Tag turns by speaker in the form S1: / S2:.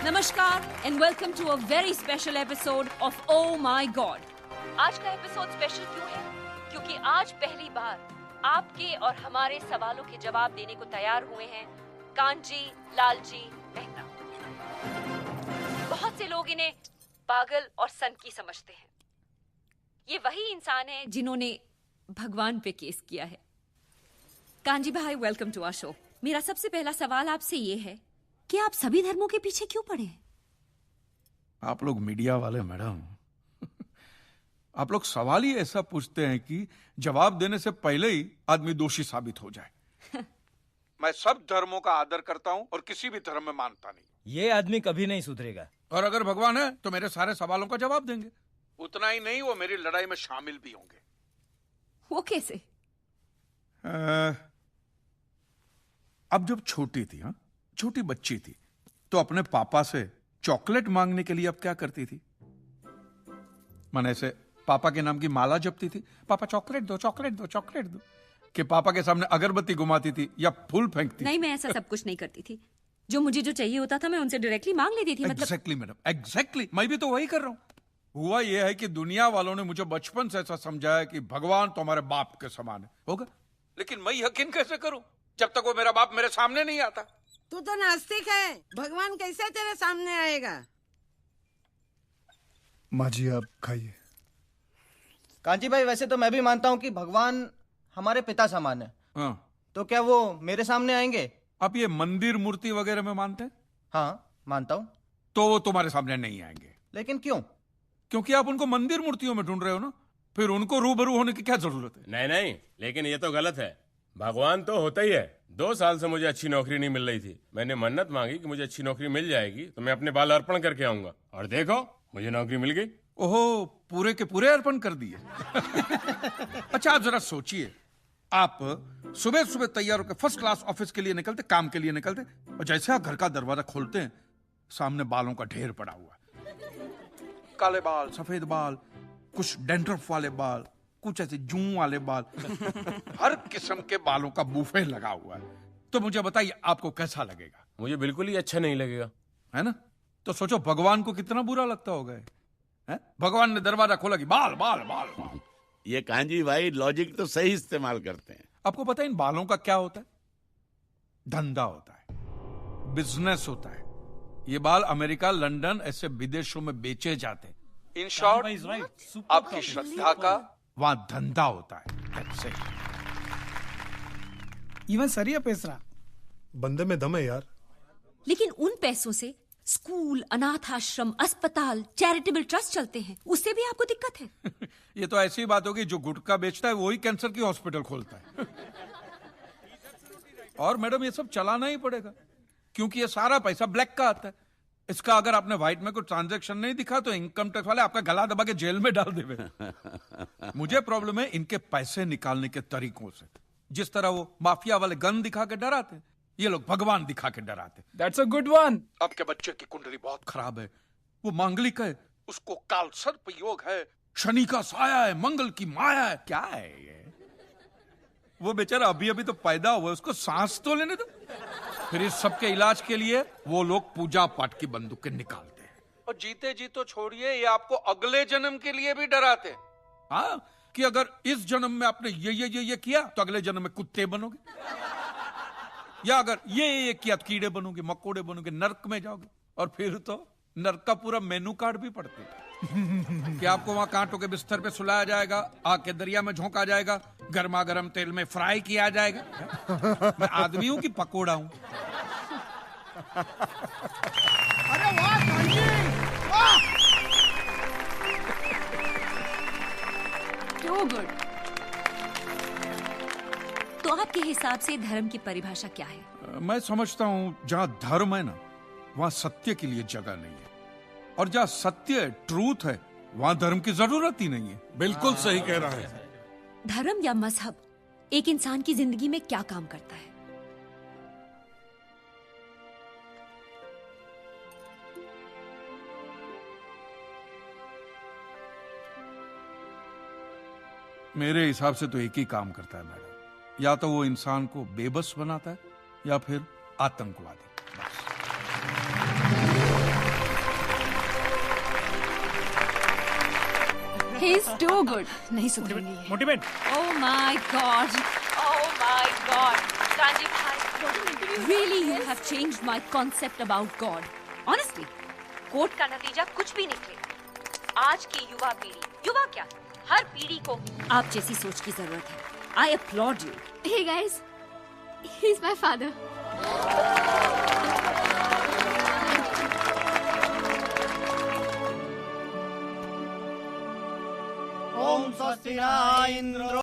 S1: नमस्कार and welcome to a very special episode of Oh My God. आज का episode special क्यों है? क्योंकि आज पहली बार आपके और हमारे सवालों के जवाब देने को तैयार हुए हैं कांजी लालजी मेहता। बहुत से लोग इन्हें पागल और सनकी समझते हैं। ये वही इंसान है जिन्होंने भगवान पे केस किया है। कांजी भाई, वेलकम टू आवर शो। मेरा सबसे पहला सवाल आपसे ये है कि आप सभी धर्मों के पीछे क्यों पड़े हैं?
S2: आप लोग मीडिया वाले मैडम, आप लोग सवाल ही ऐसा पूछते हैं कि जवाब देने से पहले ही आदमी दोषी साबित हो जाए। मैं सब धर्मों का आदर करता हूं और किसी भी धर्म में मानता नहीं।
S3: ये आदमी कभी नहीं सुधरेगा।
S2: और अगर भगवान है तो मेरे सारे सवालों का जवाब देंगे। उतना ही नहीं, वो मेरी लड़ाई में शामिल भी होंगे।
S1: वो कैसे?
S2: अब जब छोटी थी, हाँ, छोटी बच्ची थी, तो अपने पापा से चॉकलेट मांगने के लिए अब क्या करती थी? माने ऐसे पापा के नाम की माला जपती थी, पापा चॉकलेट दो, चॉकलेट दो, चॉकलेट दो, कि पापा के सामने अगरबत्ती घुमाती थी या फूल फेंकती?
S1: नहीं, मैं ऐसा सब कुछ नहीं करती थी। जो मुझे जो चाहिए होता था मैं उनसे डायरेक्टली मांग लेती थी।
S2: Exactly madam, exactly. मैं भी तो वही कर रहा हूं। हुआ यह है कि दुनिया वालों ने मुझे बचपन से ऐसा समझाया कि भगवान तो हमारे बाप के समान है, होगा। लेकिन मैं यकीन कैसे करूं जब तक वो मेरा बाप मेरे सामने नहीं आता?
S4: तू तो नास्तिक है, भगवान कैसे तेरे सामने आएगा?
S5: माँ जी आप खाइए।
S3: कांची भाई, वैसे तो मैं भी मानता हूँ कि भगवान हमारे पिता समान है।
S2: हाँ।
S3: तो क्या वो मेरे सामने आएंगे?
S2: आप ये मंदिर मूर्ति वगैरह में मानते हैं?
S3: हाँ, मानता हूँ।
S2: तो वो तुम्हारे सामने नहीं आएंगे।
S3: लेकिन क्यों?
S2: क्योंकि आप उनको मंदिर मूर्तियों में ढूंढ रहे हो ना, फिर उनको रूबरू होने की क्या जरूरत है?
S6: नहीं नहीं, लेकिन ये तो गलत है। भगवान तो होता ही है। 2 साल से मुझे अच्छी नौकरी नहीं मिल रही थी। मैंने मन्नत मांगी कि मुझे अच्छी नौकरी मिल जाएगी तो मैं अपने बाल अर्पण करके आऊंगा, और देखो मुझे नौकरी मिल गई।
S2: ओहो, पूरे के पूरे अर्पण कर दिए। अच्छा, आप जरा सोचिए, आप सुबह सुबह तैयार होकर फर्स्ट क्लास ऑफिस के लिए निकलते, काम के लिए निकलते, और जैसे आप घर का दरवाजा खोलते हैं, सामने बालों का ढेर पड़ा हुआ, काले बाल, सफेद बाल, कुछ डैंड्रफ वाले बाल, कुछ ऐसे जूं वाले बाल, हर किस्म के बालों का बुफे लगा हुआ है। तो मुझे बताइए, आपको कैसा लगेगा?
S6: मुझे बिल्कुल ही अच्छा नहीं लगेगा,
S2: है ना? तो सोचो भगवान को कितना बुरा लगता होगा। है? भगवान ने दरवाजा खोला कि बाल बाल बाल बाल।
S7: ये कांजी भाई लॉजिक तो सही इस्तेमाल करते हैं।
S2: आपको पता है इन बालों का क्या होता है? धंधा होता है, बिजनेस होता है। ये बाल अमेरिका, लंदन, ऐसे विदेशों में बेचे जाते हैं। इन शॉर्ट, आपकी श्रद्धा का वहां धंधा होता है।
S5: इवन सरिया पेसरा बंदे में दम है यार।
S1: लेकिन उन पैसों से स्कूल, अनाथ आश्रम, अस्पताल, चैरिटेबल ट्रस्ट चलते हैं। उससे भी आपको दिक्कत है?
S2: ये तो ऐसी बात होगी, जो गुटखा बेचता है वही कैंसर की हॉस्पिटल खोलता है। और मैडम, ये सब चलाना ही पड़ेगा, क्योंकि ये सारा पैसा ब्लैक का आता है। इसका अगर आपने व्हाइट में कोई ट्रांजैक्शन नहीं दिखा तो इनकम टैक्स वाले आपका गला दबा के जेल में डाल देवे। मुझे प्रॉब्लम है इनके पैसे निकालने के तरीकों से। जिस तरह वो माफिया वाले गन दिखा के डराते, ये लोग भगवान दिखा के डराते।
S5: That's a good one.
S2: आपके बच्चे की कुंडली बहुत खराब है, वो मांगलिक है, उसको काल सर्प योग है, शनि का साया है, मंगल की माया है। क्या है ये? वो बेचारा अभी अभी तो पैदा हुआ है, उसको सांस तो लेने दो। फिर इस सब के इलाज के लिए वो लोग पूजा पाठ की बंदूकें निकालते हैं, और जीते जी तो छोड़िए, ये आपको अगले जन्म के लिए भी डराते हैं। हाँ, कि अगर इस जन्म में आपने ये किया तो अगले जन्म में कुत्ते बनोगे, या अगर ये किया तो कीड़े बनोगे, मकोड़े बनोगे, नर्क में जाओगे। और फिर तो नर्क का पूरा मेनू कार्ड भी पढ़ते हैं कि आपको वहां कांटों के बिस्तर पे सुलाया जाएगा, आग के दरिया में झोंका जाएगा, गर्मा गर्म तेल में फ्राई किया जाएगा। मैं आदमी हूं कि पकोड़ा हूं?
S4: अरे वाह कांजी, वाह!
S1: So good. तो आपके हिसाब से धर्म की परिभाषा क्या है?
S2: मैं समझता हूं जहां धर्म है ना, वहां सत्य के लिए जगह नहीं है, और जहां सत्य, ट्रूथ है, वहां धर्म की जरूरत ही नहीं है। बिल्कुल सही कह रहा है।
S1: धर्म या मजहब एक इंसान की जिंदगी में क्या काम करता है?
S2: मेरे हिसाब से तो एक ही काम करता है मैडम, या तो वो इंसान को बेबस बनाता है या फिर आतंकवादी। बस।
S1: Too good. नहीं सुधरेंगे ये।
S5: Motivate.
S1: Oh my God! Oh my God! Kanji bhai, really you have changed my concept about God. Honestly, court का नतीजा कुछ भी निकले, आज की युवा क्या, हर पीढ़ी को आप जैसी सोच की जरूरत है। I applaud you.
S8: Hey guys, he's my father.
S3: ओम स्वस्ति न इंद्रो